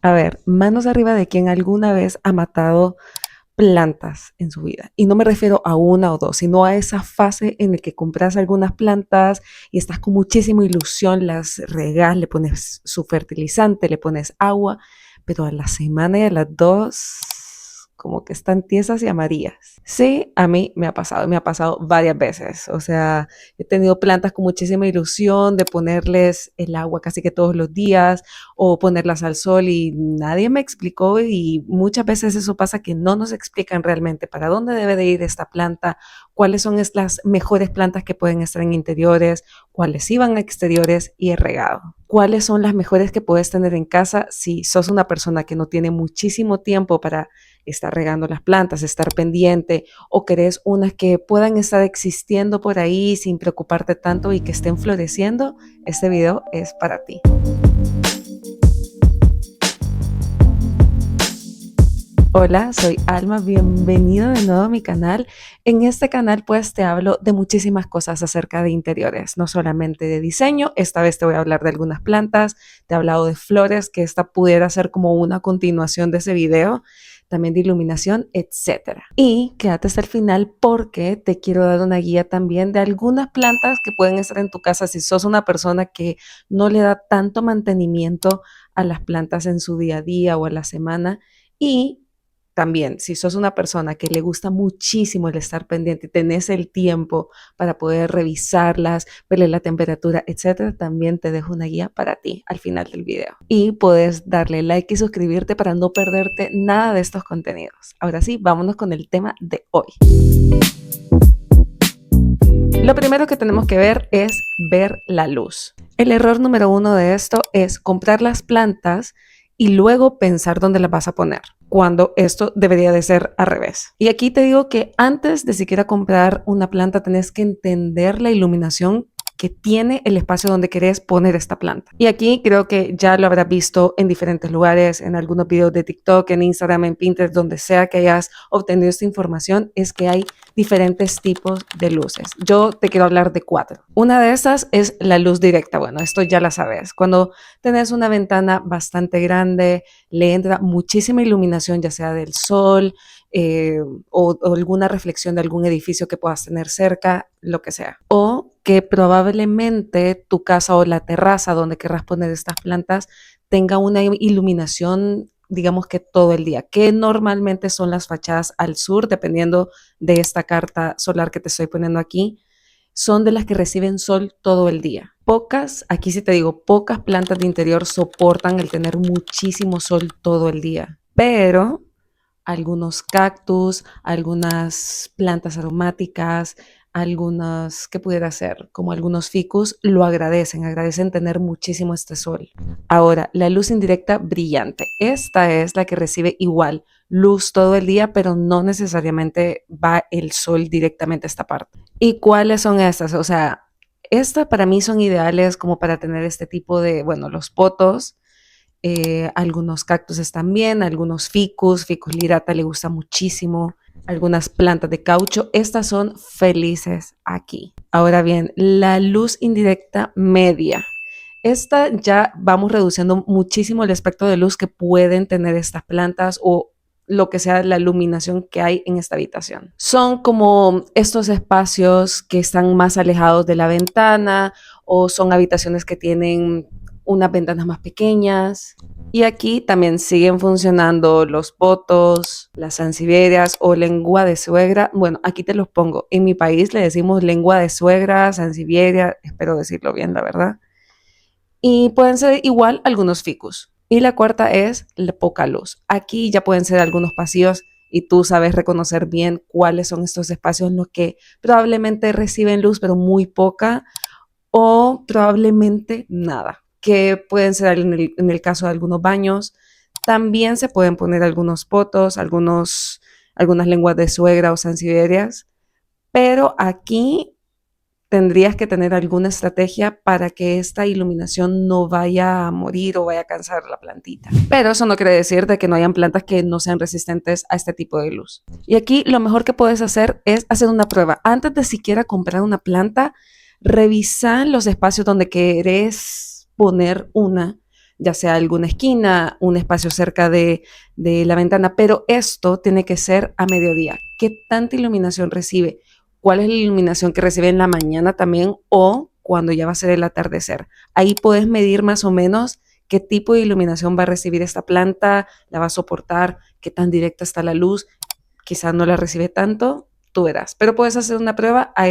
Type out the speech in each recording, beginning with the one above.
A ver, manos arriba de quien alguna vez ha matado plantas en su vida. Y no me refiero a una o dos, sino a esa fase en la que compras algunas plantas y estás con muchísima ilusión, las regas, le pones su fertilizante, le pones agua, pero a la semana y a las dos como que están tiesas y amarillas. Sí, a mí me ha pasado varias veces. O sea, he tenido plantas con muchísima ilusión de ponerles el agua casi que todos los días o ponerlas al sol y nadie me explicó y muchas veces eso pasa que no nos explican realmente para dónde debe de ir esta planta, cuáles son las mejores plantas que pueden estar en interiores, cuáles iban a exteriores y el regado. ¿Cuáles son las mejores que puedes tener en casa si sos una persona que no tiene muchísimo tiempo para estar regando las plantas, estar pendiente o querés unas que puedan estar existiendo por ahí sin preocuparte tanto y que estén floreciendo? Este video es para ti. Hola, soy Alma, bienvenido de nuevo a mi canal. En este canal pues te hablo de muchísimas cosas acerca de interiores, no solamente de diseño. Esta vez te voy a hablar de algunas plantas, te he hablado de flores, que esta pudiera ser como una continuación de ese video, también de iluminación, etcétera. Y quédate hasta el final porque te quiero dar una guía también de algunas plantas que pueden estar en tu casa si sos una persona que no le da tanto mantenimiento a las plantas en su día a día o a la semana. Y también, si sos una persona que le gusta muchísimo el estar pendiente y tenés el tiempo para poder revisarlas, verle la temperatura, etcétera, también te dejo una guía para ti al final del video. Y puedes darle like y suscribirte para no perderte nada de estos contenidos. Ahora sí, vámonos con el tema de hoy. Lo primero que tenemos que ver es ver la luz. El error número uno de esto es comprar las plantas y luego pensar dónde las vas a poner, cuando esto debería de ser al revés. Y aquí te digo que antes de siquiera comprar una planta, tenés que entender la iluminación que tiene el espacio donde querés poner esta planta. Y aquí creo que ya lo habrás visto en diferentes lugares, en algunos videos de TikTok, en Instagram, en Pinterest, donde sea que hayas obtenido esta información, es que hay diferentes tipos de luces. Yo te quiero hablar de 4. Una de esas es la luz directa. Bueno, esto ya la sabes. Cuando tenés una ventana bastante grande, le entra muchísima iluminación, ya sea del sol o alguna reflexión de algún edificio que puedas tener cerca, lo que sea. O que probablemente tu casa o la terraza donde querrás poner estas plantas tenga una iluminación, digamos que todo el día, que normalmente son las fachadas al sur, dependiendo de esta carta solar que te estoy poniendo aquí, son de las que reciben sol todo el día. Pocas, aquí sí te digo, pocas plantas de interior soportan el tener muchísimo sol todo el día, pero algunos cactus, algunas plantas aromáticas, algunas, ¿qué pudiera ser? Como algunos ficus, lo agradecen tener muchísimo este sol. Ahora, la luz indirecta brillante. Esta es la que recibe igual luz todo el día, pero no necesariamente va el sol directamente a esta parte. ¿Y cuáles son estas? O sea, estas para mí son ideales como para tener este tipo de, bueno, los potos, algunos cactus también, algunos ficus lirata le gusta muchísimo, algunas plantas de caucho, estas son felices aquí. Ahora bien, la luz indirecta media. Esta ya vamos reduciendo muchísimo el espectro de luz que pueden tener estas plantas o lo que sea la iluminación que hay en esta habitación. Son como estos espacios que están más alejados de la ventana o son habitaciones que tienen unas ventanas más pequeñas. Y aquí también siguen funcionando los potos, las sansevieras o lengua de suegra. Bueno, aquí te los pongo. En mi país le decimos lengua de suegra, sansevieria, espero decirlo bien, la verdad. Y pueden ser igual algunos ficus. Y la cuarta es la poca luz. Aquí ya pueden ser algunos pasillos y tú sabes reconocer bien cuáles son estos espacios en los que probablemente reciben luz, pero muy poca o probablemente nada, que pueden ser en el caso de algunos baños. También se pueden poner algunos potos, algunas lenguas de suegra o sansevieras, pero aquí tendrías que tener alguna estrategia para que esta iluminación no vaya a morir o vaya a cansar la plantita. Pero eso no quiere decir de que no hayan plantas que no sean resistentes a este tipo de luz. Y aquí lo mejor que puedes hacer es hacer una prueba. Antes de siquiera comprar una planta, revisa los espacios donde querés poner una. ya sea alguna esquina, un espacio cerca de la ventana, pero esto tiene que ser a mediodía. ¿Qué tanta iluminación recibe? ¿Cuál es la iluminación que recibe en la mañana también o cuando ya va a ser el atardecer? Ahí puedes medir más o menos qué tipo de iluminación va a recibir esta planta, la va a soportar, qué tan directa está la luz, quizás no la recibe tanto, tú verás. Pero puedes hacer una prueba a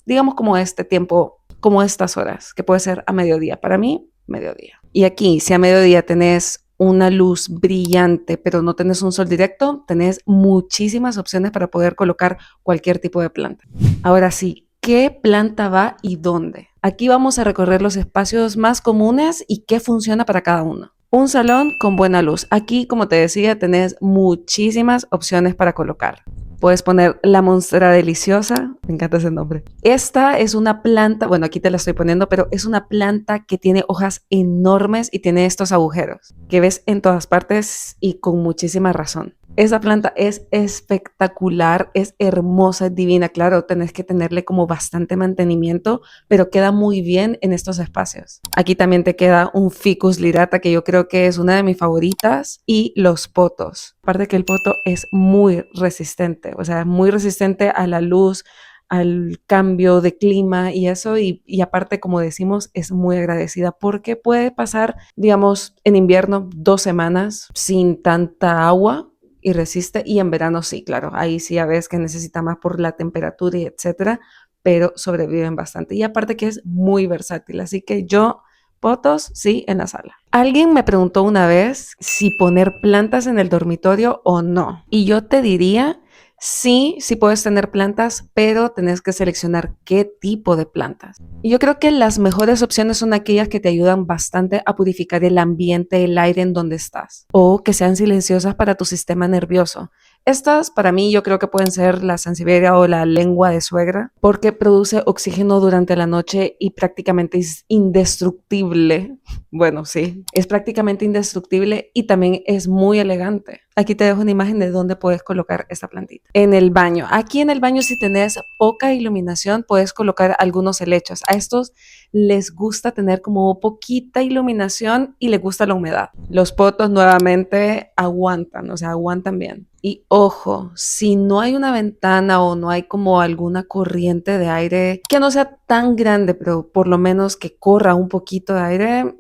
digamos como a este tiempo, como estas horas, que puede ser a mediodía. Para mí, mediodía. Y aquí, si a mediodía tenés una luz brillante, pero no tenés un sol directo, tenés muchísimas opciones para poder colocar cualquier tipo de planta. Ahora sí, ¿qué planta va y dónde? Aquí vamos a recorrer los espacios más comunes y qué funciona para cada uno. Un salón con buena luz. Aquí, como te decía, tenés muchísimas opciones para colocar. Puedes poner la monstera deliciosa, me encanta ese nombre. Esta es una planta, bueno, aquí te la estoy poniendo, pero es una planta que tiene hojas enormes y tiene estos agujeros que ves en todas partes y con muchísima razón. Esa planta es espectacular, es hermosa, es divina. Claro, tenés que tenerle como bastante mantenimiento, pero queda muy bien en estos espacios. Aquí también te queda un Ficus lirata, que yo creo que es una de mis favoritas, y los potos. Aparte que el poto es muy resistente, o sea, muy resistente a la luz, al cambio de clima y eso, y aparte, como decimos, es muy agradecida porque puede pasar, digamos, en invierno 2 semanas sin tanta agua y resiste, y en verano sí, claro, ahí sí ya ves que necesita más por la temperatura y etcétera, pero sobreviven bastante. Y aparte que es muy versátil, así que yo, potos, sí, en la sala. Alguien me preguntó una vez si poner plantas en el dormitorio o no, y yo te diría sí, sí puedes tener plantas, pero tenés que seleccionar qué tipo de plantas. Y yo creo que las mejores opciones son aquellas que te ayudan bastante a purificar el ambiente, el aire en donde estás, o que sean silenciosas para tu sistema nervioso. Estas, para mí, yo creo que pueden ser la sansevieria o la lengua de suegra, porque produce oxígeno durante la noche y prácticamente es indestructible. Bueno, sí, es prácticamente indestructible y también es muy elegante. Aquí te dejo una imagen de dónde puedes colocar esta plantita. En el baño. Aquí en el baño, si tenés poca iluminación, puedes colocar algunos helechos. A estos les gusta tener como poquita iluminación y les gusta la humedad. Los potos nuevamente aguantan, o sea, aguantan bien. Y ojo, si no hay una ventana o no hay como alguna corriente de aire que no sea tan grande, pero por lo menos que corra un poquito de aire,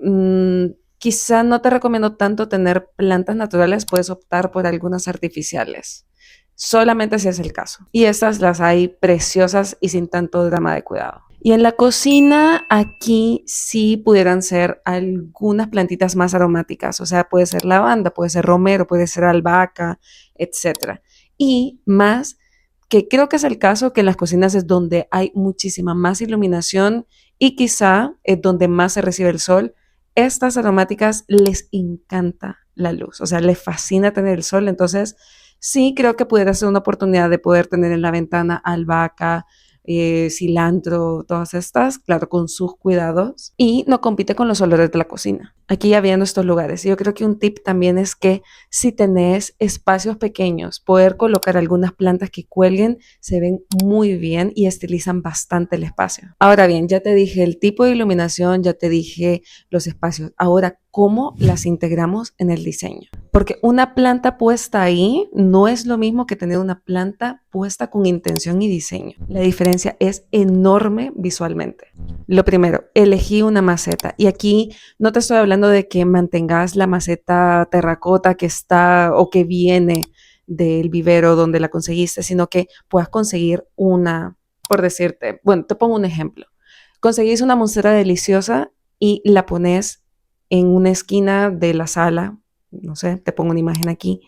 quizá no te recomiendo tanto tener plantas naturales, puedes optar por algunas artificiales, solamente si es el caso. Y estas las hay preciosas y sin tanto drama de cuidado. Y en la cocina, aquí sí pudieran ser algunas plantitas más aromáticas, o sea, puede ser lavanda, puede ser romero, puede ser albahaca, etcétera. Y más, que creo que es el caso, que en las cocinas es donde hay muchísima más iluminación y quizá es donde más se recibe el sol. Estas aromáticas les encanta la luz, o sea, les fascina tener el sol, entonces sí creo que pudiera ser una oportunidad de poder tener en la ventana albahaca, cilantro, todas estas, claro, con sus cuidados, y no compite con los olores de la cocina. Aquí ya viendo estos lugares, yo creo que un tip también es que si tenés espacios pequeños, poder colocar algunas plantas que cuelguen, se ven muy bien y estilizan bastante el espacio. Ahora bien, ya te dije el tipo de iluminación, ya te dije los espacios. Ahora, ¿cómo las integramos en el diseño? Porque una planta puesta ahí no es lo mismo que tener una planta puesta con intención y diseño. La diferencia es enorme visualmente. Lo primero, elegí una maceta. Y aquí no te estoy hablando de que mantengas la maceta terracota que está o que viene del vivero donde la conseguiste, sino que puedas conseguir una, por decirte, bueno, te pongo un ejemplo. Conseguís una monstera deliciosa y la pones en una esquina de la sala, no sé, te pongo una imagen aquí,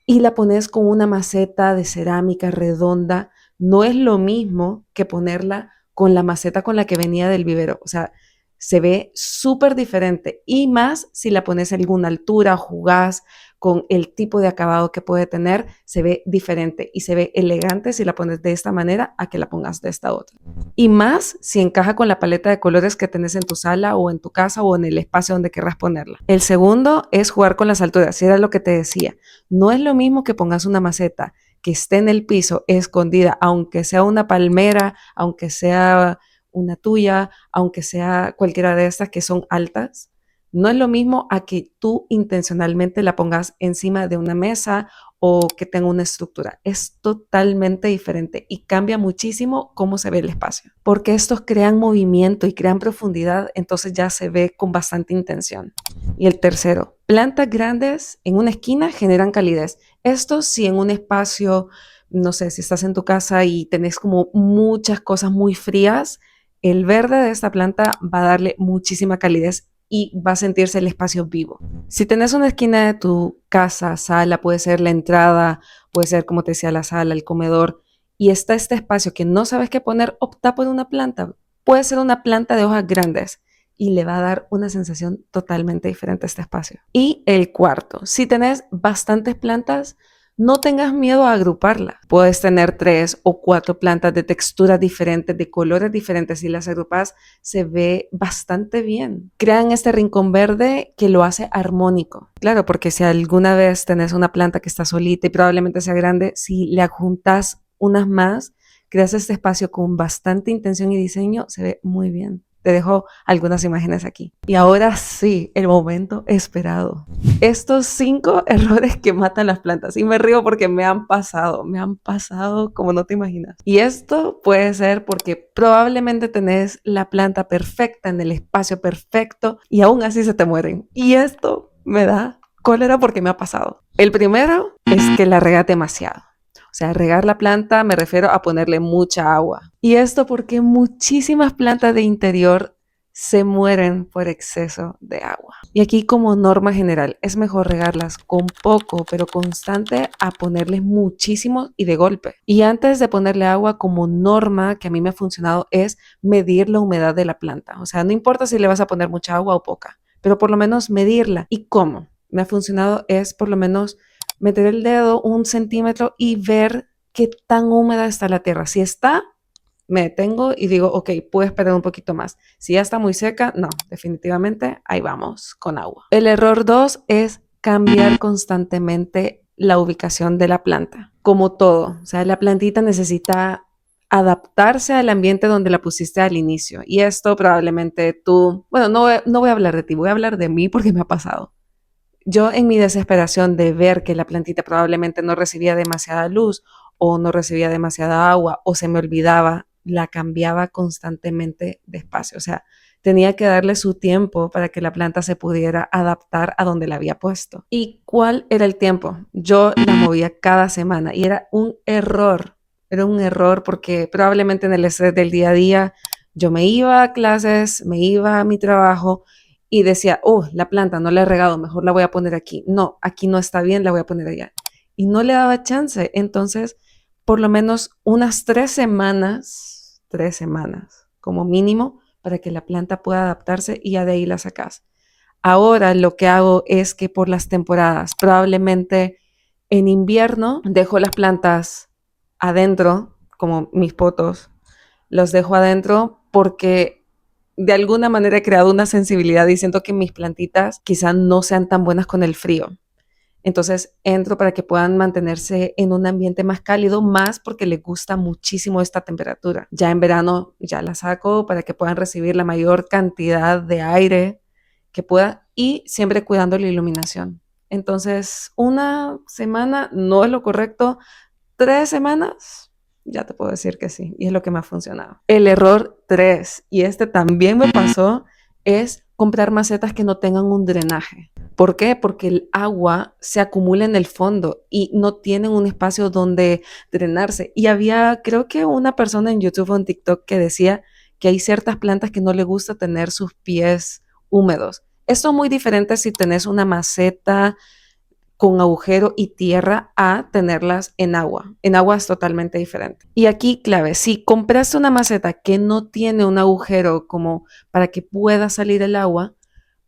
y la pones con una maceta de cerámica redonda, no es lo mismo que ponerla con la maceta con la que venía del vivero. O sea, se ve súper diferente. Y más si la pones a alguna altura, jugás con el tipo de acabado que puede tener, se ve diferente y se ve elegante si la pones de esta manera a que la pongas de esta otra. Y más si encaja con la paleta de colores que tenés en tu sala o en tu casa o en el espacio donde querrás ponerla. El segundo es jugar con las alturas, y era lo que te decía. No es lo mismo que pongas una maceta que esté en el piso escondida, aunque sea una palmera, aunque sea una tuya, aunque sea cualquiera de estas que son altas, No es lo mismo a que tú intencionalmente la pongas encima de una mesa o que tenga una estructura. Es totalmente diferente y cambia muchísimo cómo se ve el espacio. Porque estos crean movimiento y crean profundidad, entonces ya se ve con bastante intención. Y el tercero, plantas grandes en una esquina generan calidez. Esto si en un espacio, no sé, si estás en tu casa y tenés como muchas cosas muy frías, el verde de esta planta va a darle muchísima calidez y va a sentirse el espacio vivo. Si tenés una esquina de tu casa, sala, puede ser la entrada, puede ser, como te decía, la sala, el comedor, y está este espacio que no sabes qué poner, opta por una planta. Puede ser una planta de hojas grandes y le va a dar una sensación totalmente diferente a este espacio. Y el cuarto, si tenés bastantes plantas, no tengas miedo a agruparlas. Puedes tener 3 o 4 plantas de texturas diferentes, de colores diferentes. Si las agrupas, se ve bastante bien. Crean este rincón verde que lo hace armónico. Claro, porque si alguna vez tenés una planta que está solita y probablemente sea grande, si le adjuntas unas más, creas este espacio con bastante intención y diseño, se ve muy bien. Te dejo algunas imágenes aquí. Y ahora sí, el momento esperado. Estos 5 errores que matan las plantas. Y me río porque me han pasado como no te imaginas. Y esto puede ser porque probablemente tenés la planta perfecta en el espacio perfecto y aún así se te mueren. Y esto me da cólera porque me ha pasado. El primero es que la regas demasiado. O sea, regar la planta me refiero a ponerle mucha agua. Y esto porque muchísimas plantas de interior se mueren por exceso de agua. Y aquí como norma general, es mejor regarlas con poco pero constante a ponerles muchísimo y de golpe. Y antes de ponerle agua, como norma que a mí me ha funcionado, es medir la humedad de la planta. O sea, no importa si le vas a poner mucha agua o poca, pero por lo menos medirla. ¿Y cómo? Me ha funcionado es por lo menos meter el dedo 1 centímetro y ver qué tan húmeda está la tierra. Si está, me detengo y digo, ok, puedo esperar un poquito más. Si ya está muy seca, no, definitivamente ahí vamos con agua. El error 2 es cambiar constantemente la ubicación de la planta. Como todo, o sea, la plantita necesita adaptarse al ambiente donde la pusiste al inicio. Y esto probablemente tú, bueno, no voy a hablar de ti, voy a hablar de mí porque me ha pasado. Yo en mi desesperación de ver que la plantita probablemente no recibía demasiada luz o no recibía demasiada agua o se me olvidaba, la cambiaba constantemente de espacio. O sea, tenía que darle su tiempo para que la planta se pudiera adaptar a donde la había puesto. ¿Y cuál era el tiempo? Yo la movía cada semana y era un error. Era un error porque probablemente en el estrés del día a día yo me iba a clases, me iba a mi trabajo y decía, oh, la planta no la he regado, mejor la voy a poner aquí. No, aquí no está bien, la voy a poner allá. Y no le daba chance. Entonces, por lo menos unas 3 semanas como mínimo, para que la planta pueda adaptarse y ya de ahí la sacas. Ahora lo que hago es que por las temporadas, probablemente en invierno, dejo las plantas adentro, como mis potos, los dejo adentro porque de alguna manera he creado una sensibilidad y siento que mis plantitas quizá no sean tan buenas con el frío. Entonces entro para que puedan mantenerse en un ambiente más cálido, más porque les gusta muchísimo esta temperatura. Ya en verano ya la saco para que puedan recibir la mayor cantidad de aire que pueda y siempre cuidando la iluminación. Entonces, 1 semana no es lo correcto, 3 semanas ya te puedo decir que sí, y es lo que me ha funcionado. El error 3, y este también me pasó, es comprar macetas que no tengan un drenaje. ¿Por qué? Porque el agua se acumula en el fondo y no tienen un espacio donde drenarse. Y había, creo que una persona en YouTube o en TikTok que decía que hay ciertas plantas que no le gusta tener sus pies húmedos. Esto es muy diferente si tenés una maceta con agujero y tierra a tenerlas en agua. En agua es totalmente diferente. Y aquí clave, si compraste una maceta que no tiene un agujero como para que pueda salir el agua,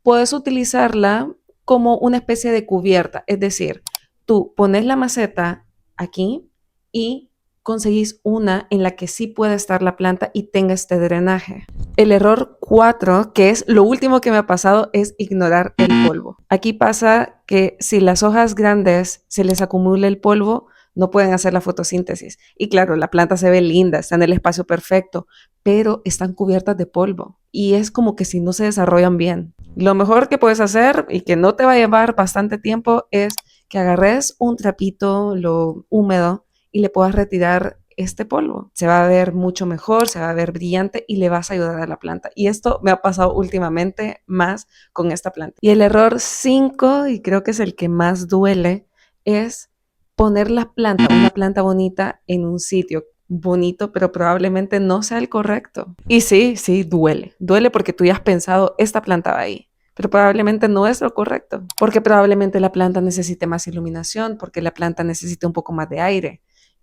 puedes utilizarla como una especie de cubierta. Es decir, tú pones la maceta aquí y conseguís una en la que sí puede estar la planta y tenga este drenaje. El error 4, que es lo último que me ha pasado, es ignorar el polvo. Aquí pasa que si las hojas grandes se les acumula el polvo, no pueden hacer la fotosíntesis. Y claro, la planta se ve linda, está en el espacio perfecto, pero están cubiertas de polvo. Y es como que si no se desarrollan bien. Lo mejor que puedes hacer y que no te va a llevar bastante tiempo es que agarres un trapito lo húmedo y le puedas retirar este polvo. Se va a ver mucho mejor, se va a ver brillante y le vas a ayudar a la planta. Y esto me ha pasado últimamente más con esta planta. Y el error 5, y creo que es el que más duele, es poner la planta, una planta bonita, en un sitio bonito, pero probablemente no sea el correcto. Y sí, sí, duele. Duele porque tú ya has pensado, esta planta va ahí, pero probablemente no es lo correcto, porque probablemente la planta necesite más iluminación, porque la planta necesita un poco más de aire.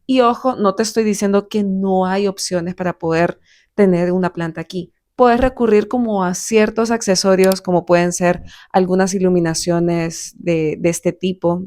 Y ojo, no te estoy diciendo que no hay opciones para poder tener una planta aquí. Puedes recurrir como a ciertos accesorios, como pueden ser algunas iluminaciones de este tipo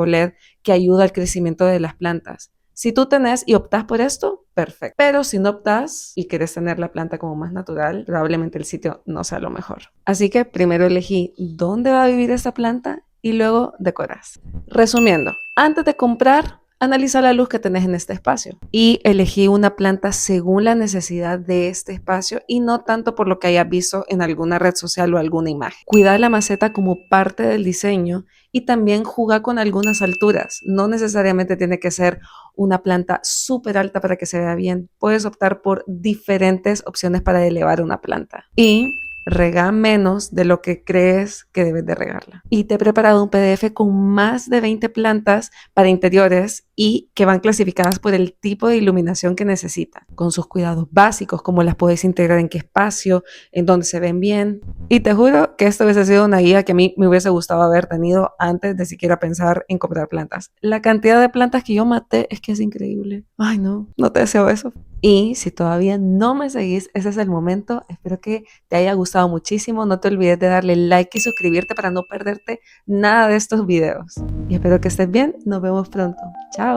LED, que ayuda al crecimiento de las plantas. Si tú tenés y optas por esto, perfecto. Pero si no optas y quieres tener la planta como más natural, probablemente el sitio no sea lo mejor. Así que primero elegí dónde va a vivir esta planta y luego decoras. Resumiendo, antes de comprar, analiza la luz que tenés en este espacio y elegí una planta según la necesidad de este espacio y no tanto por lo que hayas visto en alguna red social o alguna imagen. Cuida la maceta como parte del diseño y también juega con algunas alturas. No necesariamente tiene que ser una planta súper alta para que se vea bien. Puedes optar por diferentes opciones para elevar una planta. Y rega menos de lo que crees que debes de regarla. Y te he preparado un PDF con más de 20 plantas para interiores y que van clasificadas por el tipo de iluminación que necesitan, con sus cuidados básicos, cómo las puedes integrar en qué espacio, en dónde se ven bien. Y te juro que esto hubiese sido una guía que a mí me hubiese gustado haber tenido antes de siquiera pensar en comprar plantas. La cantidad de plantas que yo maté es que es increíble. Ay, no, no te deseo eso. Y si todavía no me seguís, ese es el momento. Espero que te haya gustado muchísimo. No te olvides de darle like y suscribirte para no perderte nada de estos videos. Y espero que estés bien. Nos vemos pronto. Chao.